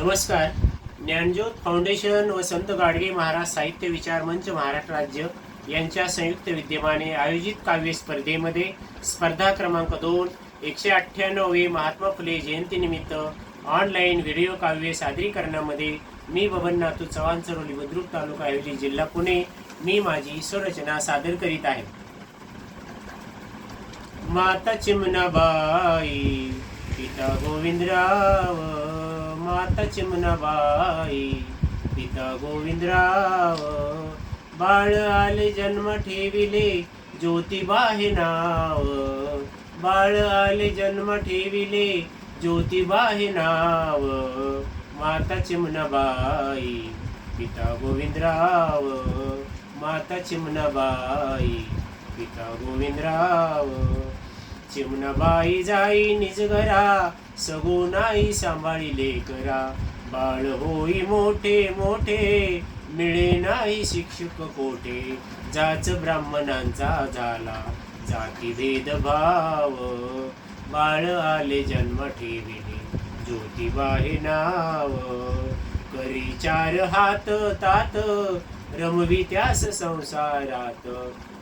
नमस्कार. ज्ञानज्योत फाउंडेशन व संत गाडगे महाराज साहित्य विचार मंच महाराष्ट्र राज्य यांच्या संयुक्त विद्यमाने आयोजित काव्य स्पर्धेमध्ये स्पर्धा क्रमांक 2 198वे महात्मा फुले जयंतीनिमित्त ऑनलाईन व्हिडिओ काव्य सादरीकरणामध्ये मी बबन नातू चव्हाण चरोली बुद्रुक तालुका ऐवजी जिल्हा पुणे मी माझी स्वरचना सादर करीत आहे. माता चिमणाबाई पिता गोविंदराव, माता चिमणाबाई पिता गोविंदराव, बाळ आले जन्म ठेविले ज्योतिबा हे नाव, बाळ आले जन्म ठेविले ज्योतिबा हे नाव, माता चिमणाबाई पिता गोविंदराव, माता चिमणाबाई पिता गोविंदराव. चिमणाबाई जाई निज घरा सगुनाई सांभाळिले करा, बाळ होई मोठे मोठे मिळे नाही शिक्षक कोठे, जाच ब्राह्मणांचा झाला जाती भेदभाव, बाळ आले जन्म ठेविले ज्योतिबा हे नाव, करी चार हात तात रमवी त्यास संसारात,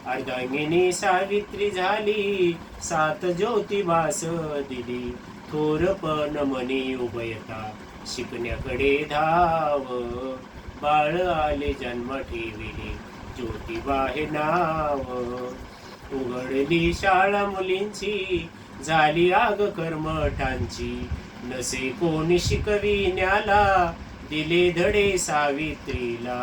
अर्धांगिनी सावित्री झाली सात ज्योतिबास दिली, थोरपण मनी उभयता शिकण्याकडे धाव, बाळ आले जन्म ठेविले ज्योतिबा हे नाव, उघडली शाळा मुलींची झाली आग कर्मठांची, नसे कोणी शिकविण्याला दिले धडे सावित्रीला,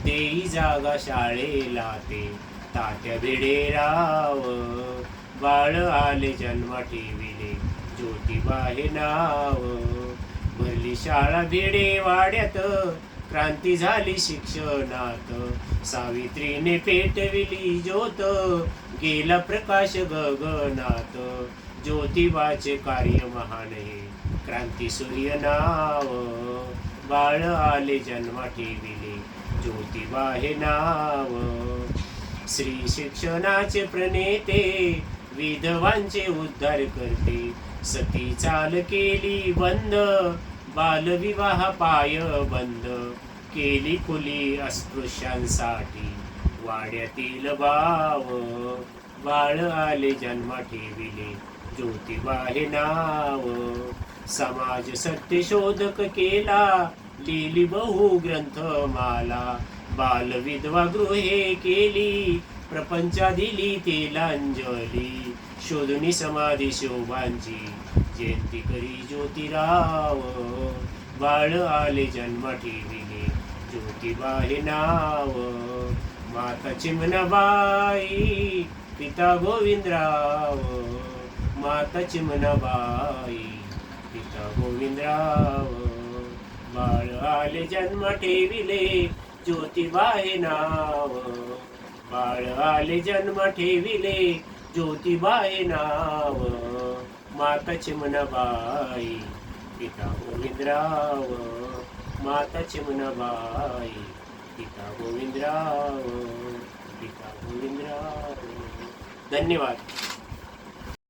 देई जागा शाळेला ते तात्या भिडेराव, बाळ आले जन्म ठेविले ज्योतिबा हे नाव, भरली शाळा भिडे वाड्यात क्रांती झाली शिक्षणात, सावित्रीने पेटविली ज्योत गेला प्रकाश गगनात, ज्योतिबाचे कार्य महान हे क्रांती सूर्य नाव, बाळ आले जन्म ठेविले ज्योतिबा हे नाव, श्री शिक्षणाचे प्रणेते विधवांचे उद्धार करते, सती चाल केली बंद बालविवाह पाय बंद, केली खुली अस्पृश्यांसाठी वाड्यातील भाव, बाळ आले जन्म ठेविले ज्योतिबा हे नाव, समाज सत्य शोधक केला लिहिली बहु ग्रंथमाला, बाल विधवा गृहे केली प्रपंचा दिली तेलांजली, शोधनी समाधी शोभांची जयंती करी ज्योतिराव, बाळ आले जन्म ठेविले ज्योतिबा हे नाव, माता चिमणाबाई पिता गोविंदराव, माता चिमणाबाई पिता गोविंदराव, बाळ आले जन्म ठेविले ज्योतिबा हे नाव, बाळ आले जन्म ठेविले ज्योतिबा हे नाव, माता चिमणाबाई पिता गोविंदराव, माता चिमणाबाई पिता गोविंदराव, पिता गोविंदराव. धन्यवाद.